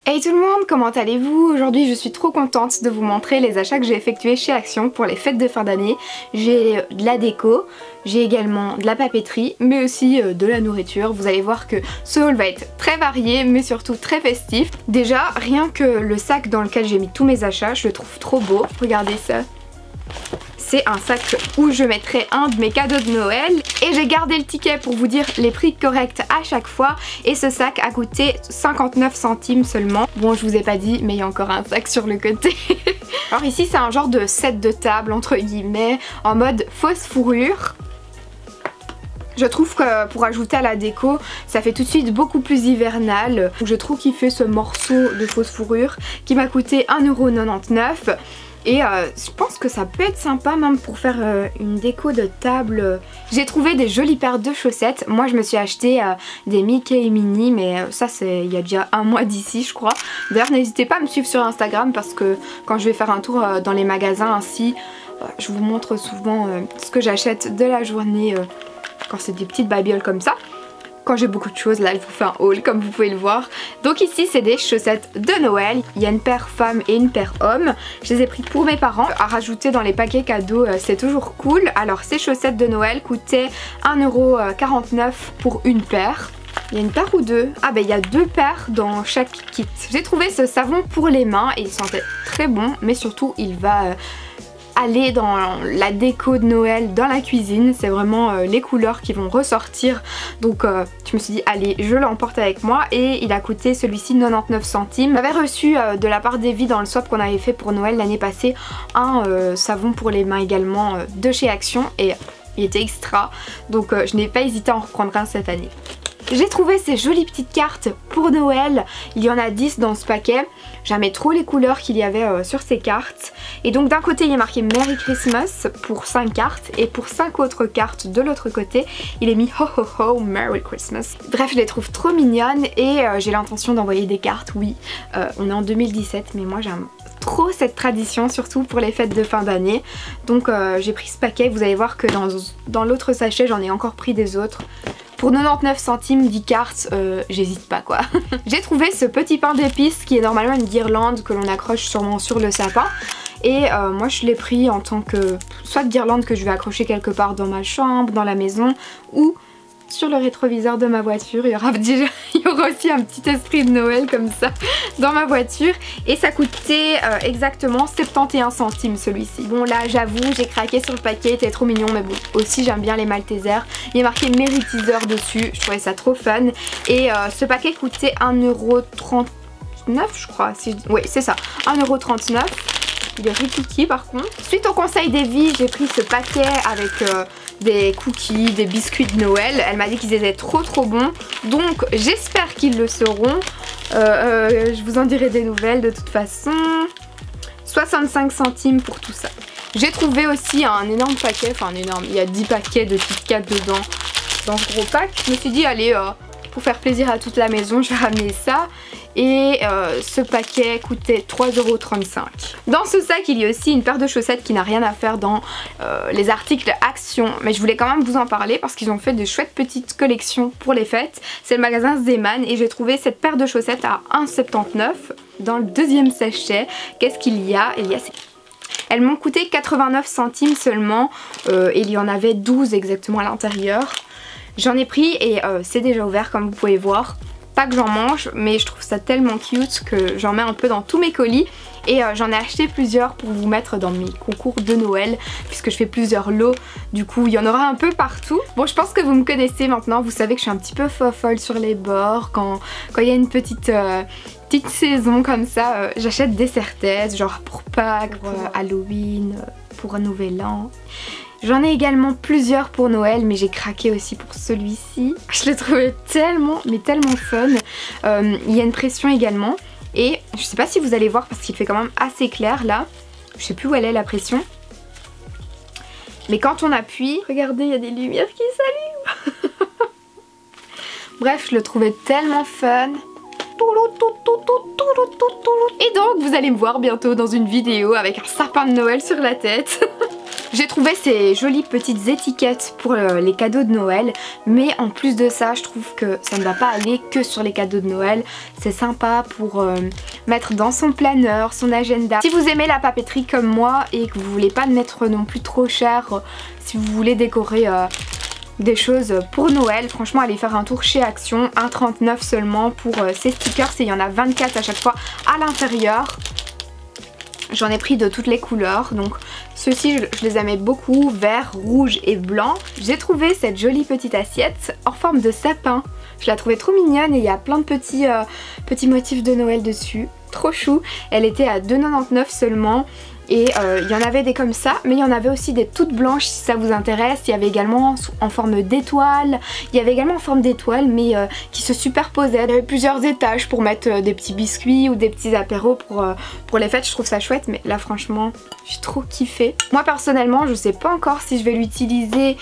Hey tout le monde, comment allez-vous? Aujourd'hui je suis trop contente de vous montrer les achats que j'ai effectués chez Action pour les fêtes de fin d'année. J'ai de la déco, j'ai également de la papeterie, mais aussi de la nourriture. Vous allez voir que ce haul va être très varié, mais surtout très festif. Déjà, rien que le sac dans lequel j'ai mis tous mes achats, je le trouve trop beau. Regardez ça. C'est un sac où je mettrai un de mes cadeaux de Noël et j'ai gardé le ticket pour vous dire les prix corrects à chaque fois et ce sac a coûté 59 centimes seulement. Bon, je vous ai pas dit mais il y a encore un sac sur le côté. Alors ici c'est un genre de set de table entre guillemets en mode fausse fourrure. Je trouve que pour ajouter à la déco, ça fait tout de suite beaucoup plus hivernal. Je trouve qu'il fait ce morceau de fausse fourrure qui m'a coûté 1,99 €. Et je pense que ça peut être sympa même pour faire une déco de table. J'ai trouvé des jolies paires de chaussettes. Moi je me suis acheté des Mickey et Minnie, mais ça c'est il y a déjà un mois d'ici je crois. D'ailleurs n'hésitez pas à me suivre sur Instagram parce que quand je vais faire un tour dans les magasins ainsi, je vous montre souvent ce que j'achète de la journée quand c'est des petites babioles comme ça. Quand j'ai beaucoup de choses, là je vous fais un haul comme vous pouvez le voir. Donc ici c'est des chaussettes de Noël. Il y a une paire femme et une paire homme. Je les ai pris pour mes parents. À rajouter dans les paquets cadeaux, c'est toujours cool. Alors ces chaussettes de Noël coûtaient 1,49 € pour une paire. Il y a une paire ou deux? Ah ben il y a deux paires dans chaque kit. J'ai trouvé ce savon pour les mains et il sentait très bon. Mais surtout il va aller dans la déco de Noël dans la cuisine. C'est vraiment les couleurs qui vont ressortir. Donc je me suis dit allez je l'emporte avec moi et il a coûté celui-ci 99 centimes. J'avais reçu de la part d'Evie dans le swap qu'on avait fait pour Noël l'année passée un savon pour les mains également de chez Action et il était extra. Donc je n'ai pas hésité à en reprendre un cette année. J'ai trouvé ces jolies petites cartes pour Noël, il y en a 10 dans ce paquet. J'aimais trop les couleurs qu'il y avait sur ces cartes. Et donc d'un côté il est marqué Merry Christmas pour 5 cartes et pour 5 autres cartes de l'autre côté il est mis Ho Ho Ho Merry Christmas. Bref je les trouve trop mignonnes et j'ai l'intention d'envoyer des cartes, oui. On est en 2017 mais moi j'aime trop cette tradition surtout pour les fêtes de fin d'année. Donc j'ai pris ce paquet, vous allez voir que dans l'autre sachet j'en ai encore pris des autres. Pour 99 centimes 10 cartes, j'hésite pas quoi. J'ai trouvé ce petit pain d'épices qui est normalement une guirlande que l'on accroche sûrement sur le sapin. Et moi je l'ai pris en tant que soit guirlande que je vais accrocher quelque part dans ma chambre, dans la maison ou sur le rétroviseur de ma voiture. Il y aura aussi un petit esprit de Noël comme ça dans ma voiture. Et ça coûtait exactement 71 centimes celui-ci. Bon là j'avoue j'ai craqué sur le paquet, il était trop mignon mais bon aussi j'aime bien les Maltesers. Il est marqué Merry Teaser dessus, je trouvais ça trop fun. Et ce paquet coûtait 1,39 € je crois. Oui c'est ça, 1,39 €. Il est riquiqui par contre. Suite au conseil d'Evie, j'ai pris ce paquet avec des cookies, des biscuits de Noël. Elle m'a dit qu'ils étaient trop bons. Donc j'espère qu'ils le seront. Je vous en dirai des nouvelles de toute façon. 65 centimes pour tout ça. J'ai trouvé aussi un énorme paquet, enfin un énorme, il y a 10 paquets de Kit Kat dedans dans ce gros pack. Je me suis dit allez, pour faire plaisir à toute la maison, je vais ramener ça. Et ce paquet coûtait 3,35 €. Dans ce sac il y a aussi une paire de chaussettes qui n'a rien à faire dans les articles Action. Mais je voulais quand même vous en parler parce qu'ils ont fait de chouettes petites collections pour les fêtes. C'est le magasin Zeman et j'ai trouvé cette paire de chaussettes à 1,79 €. Dans le deuxième sachet, qu'est-ce qu'il y a? Il y a ces... Elles m'ont coûté 89 centimes seulement et il y en avait 12 exactement à l'intérieur. J'en ai pris et c'est déjà ouvert comme vous pouvez voir. Pas que j'en mange mais je trouve ça tellement cute que j'en mets un peu dans tous mes colis. Et j'en ai acheté plusieurs pour vous mettre dans mes concours de Noël puisque je fais plusieurs lots, du coup il y en aura un peu partout. Bon je pense que vous me connaissez maintenant, vous savez que je suis un petit peu folle sur les bords quand il y a une petite saison comme ça. J'achète des serre-têtes genre pour Pâques, pour Halloween, pour un nouvel an. J'en ai également plusieurs pour Noël mais j'ai craqué aussi pour celui-ci. Je l'ai trouvé tellement fun. Il y a une pression également. Et je sais pas si vous allez voir parce qu'il fait quand même assez clair là. Je sais plus où elle est la pression. Mais quand on appuie, regardez il y a des lumières qui s'allument. Bref je le trouvais tellement fun. Et donc vous allez me voir bientôt dans une vidéo avec un sapin de Noël sur la tête. J'ai trouvé ces jolies petites étiquettes pour les cadeaux de Noël, mais en plus de ça je trouve que ça ne va pas aller que sur les cadeaux de Noël. C'est sympa pour mettre dans son planeur, son agenda. Si vous aimez la papeterie comme moi et que vous voulez pas mettre non plus trop cher, si vous voulez décorer des choses pour Noël, franchement allez faire un tour chez Action, 1,39 seulement pour ces stickers et il y en a 24 à chaque fois à l'intérieur. J'en ai pris de toutes les couleurs, donc ceux-ci je les aimais beaucoup, vert, rouge et blanc. J'ai trouvé cette jolie petite assiette en forme de sapin. Je la trouvais trop mignonne et il y a plein de petits motifs de Noël dessus. Trop chou. Elle était à 2,99 seulement. Et il y en avait des comme ça, mais il y en avait aussi des toutes blanches si ça vous intéresse. Il y avait également en forme d'étoile, il y avait également en forme d'étoile mais qui se superposaient. Il y avait plusieurs étages pour mettre des petits biscuits ou des petits apéros pour les fêtes. Je trouve ça chouette, mais là franchement j'ai trop kiffé. Moi personnellement je sais pas encore si je vais l'utiliser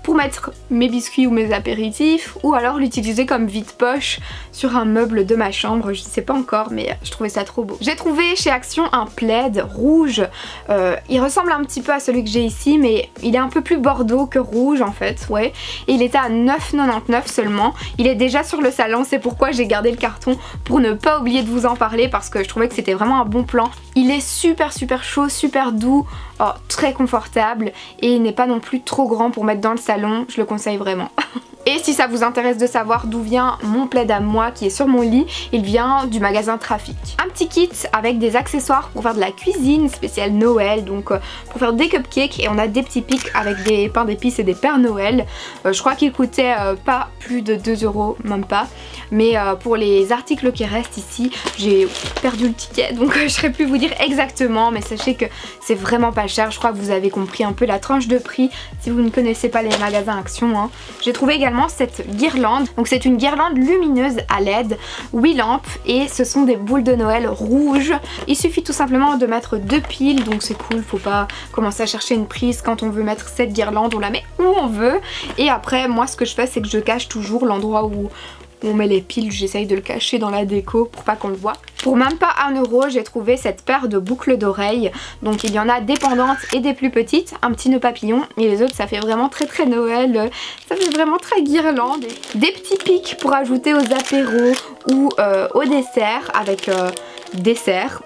pour mettre mes biscuits ou mes apéritifs ou alors l'utiliser comme vide-poche sur un meuble de ma chambre. Je sais pas encore, mais je trouvais ça trop beau. J'ai trouvé chez Action un plaid rouge. Il ressemble un petit peu à celui que j'ai ici, mais il est un peu plus bordeaux que rouge en fait, ouais. Et il était à 9,99 seulement. Il est déjà sur le salon, c'est pourquoi j'ai gardé le carton pour ne pas oublier de vous en parler parce que je trouvais que c'était vraiment un bon plan. Il est super chaud, super doux, très confortable et il n'est pas non plus trop grand pour mettre dans le salon, je le conseille vraiment. Et si ça vous intéresse de savoir d'où vient mon plaid à moi qui est sur mon lit, il vient du magasin Trafic. Un petit kit avec des accessoires pour faire de la cuisine spéciale Noël, donc pour faire des cupcakes, et on a des petits pics avec des pains d'épices et des Pères Noël. Je crois qu'ils coûtaient pas plus de 2 €, même pas. Mais pour les articles qui restent ici, j'ai perdu le ticket donc je ne saurais plus vous dire exactement, mais sachez que c'est vraiment pas cher. Je crois que vous avez compris un peu la tranche de prix si vous ne connaissez pas les magasins Action, hein. J'ai trouvé également cette guirlande, donc c'est une guirlande lumineuse à LED, 8 lampes et ce sont des boules de Noël rouges. Il suffit tout simplement de mettre 2 piles, donc c'est cool, faut pas commencer à chercher une prise quand on veut mettre cette guirlande, on la met où on veut. Et après moi ce que je fais c'est que je cache toujours l'endroit où on met les piles, j'essaye de le cacher dans la déco pour pas qu'on le voit. Pour même pas 1 €, j'ai trouvé cette paire de boucles d'oreilles. Donc il y en a des pendantes et des plus petites, un petit nœud papillon, et les autres ça fait vraiment très Noël, ça fait vraiment très guirlande. Des petits pics pour ajouter aux apéros ou au dessert avec dessert.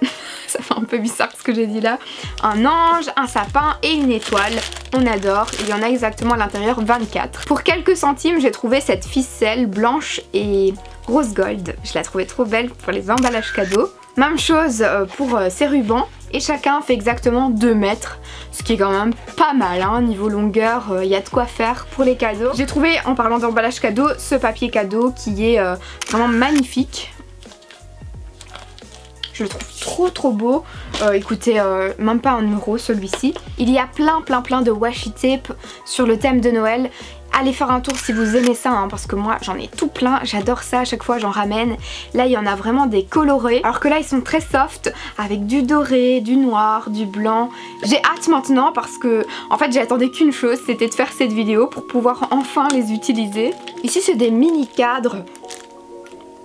Ça fait un peu bizarre ce que j'ai dit là. Un ange, un sapin et une étoile. On adore. Il y en a exactement à l'intérieur 24. Pour quelques centimes, j'ai trouvé cette ficelle blanche et rose gold. Je la trouvais trop belle pour les emballages cadeaux. Même chose pour ces rubans. Et chacun fait exactement 2 mètres. Ce qui est quand même pas mal, hein. Niveau longueur, il y a de quoi faire pour les cadeaux. J'ai trouvé, en parlant d'emballage cadeau, ce papier cadeau qui est vraiment magnifique. Je le trouve trop beau. Il coûtait même pas 1 € celui-ci. Il y a plein de washi tape sur le thème de Noël. Allez faire un tour si vous aimez ça, hein, parce que moi j'en ai tout plein, j'adore ça, à chaque fois j'en ramène. Là il y en a vraiment des colorés, alors que là ils sont très soft, avec du doré, du noir, du blanc. J'ai hâte maintenant parce que en fait j'attendais qu'une chose, c'était de faire cette vidéo pour pouvoir enfin les utiliser. Ici c'est des mini cadres.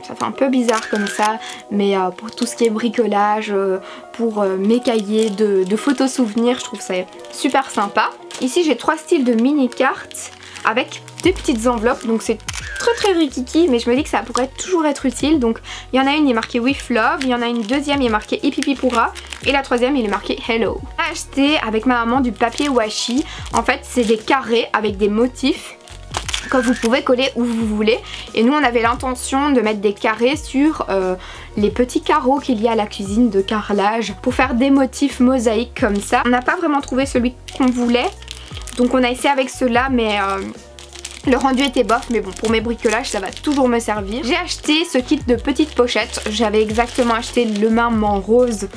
Ça fait un peu bizarre comme ça, mais pour tout ce qui est bricolage, pour mes cahiers de photos souvenirs, je trouve ça super sympa. Ici j'ai 3 styles de mini cartes avec des petites enveloppes, donc c'est très rikiki, mais je me dis que ça pourrait toujours être utile. Donc il y en a une, il est marqué With Love, il y en a une deuxième, il est marqué Ipipipura, et la troisième il est marqué Hello. J'ai acheté avec ma maman du papier washi. En fait c'est des carrés avec des motifs que vous pouvez coller où vous voulez, et nous on avait l'intention de mettre des carrés sur les petits carreaux qu'il y a à la cuisine de carrelage pour faire des motifs mosaïques comme ça. On n'a pas vraiment trouvé celui qu'on voulait, donc on a essayé avec ceux-là, mais le rendu était bof, mais bon, pour mes bricolages ça va toujours me servir. J'ai acheté ce kit de petites pochettes. J'avais exactement acheté le même en rose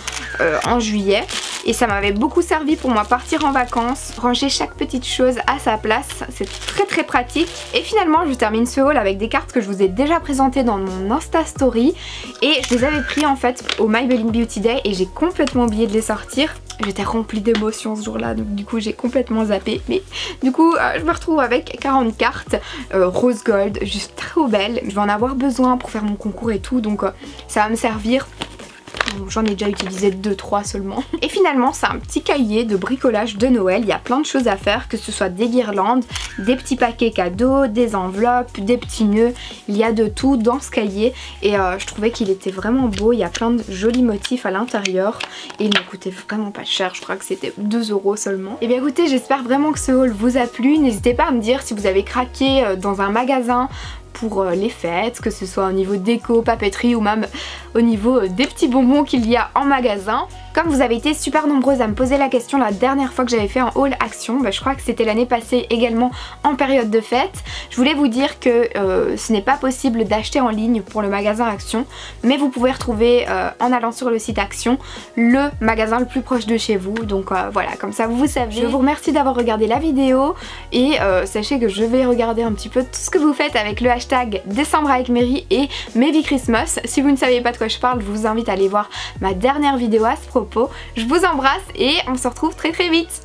en juillet, et ça m'avait beaucoup servi pour moi partir en vacances, ranger chaque petite chose à sa place. C'est très pratique. Et finalement je termine ce haul avec des cartes que je vous ai déjà présentées dans mon Insta Story, et je les avais pris en fait au Maybelline Beauty Day et j'ai complètement oublié de les sortir. J'étais remplie d'émotions ce jour-là, donc du coup j'ai complètement zappé. Mais du coup je me retrouve avec 40 cartes rose gold, juste trop belles. Je vais en avoir besoin pour faire mon concours et tout, donc ça va me servir J'en ai déjà utilisé 2-3 seulement. Et finalement c'est un petit cahier de bricolage de Noël. Il y a plein de choses à faire, que ce soit des guirlandes, des petits paquets cadeaux, des enveloppes, des petits nœuds. Il y a de tout dans ce cahier et je trouvais qu'il était vraiment beau. Il y a plein de jolis motifs à l'intérieur et il me coûtait vraiment pas cher. Je crois que c'était 2 € seulement. Et bien écoutez, j'espère vraiment que ce haul vous a plu. N'hésitez pas à me dire si vous avez craqué dans un magasin pour les fêtes, que ce soit au niveau déco, papeterie ou même au niveau des petits bonbons qu'il y a en magasin. Comme vous avez été super nombreuses à me poser la question la dernière fois que j'avais fait un haul Action, je crois que c'était l'année passée également en période de fête, je voulais vous dire que ce n'est pas possible d'acheter en ligne pour le magasin Action, mais vous pouvez retrouver en allant sur le site Action le magasin le plus proche de chez vous. Donc voilà, comme ça vous savez. Je vous remercie d'avoir regardé la vidéo et sachez que je vais regarder un petit peu tout ce que vous faites avec le hashtag Décembre avec Mary et Maybe Christmas. Si vous ne savez pas de quoi je parle, je vous invite à aller voir ma dernière vidéo à ce propos. Je vous embrasse et on se retrouve très vite.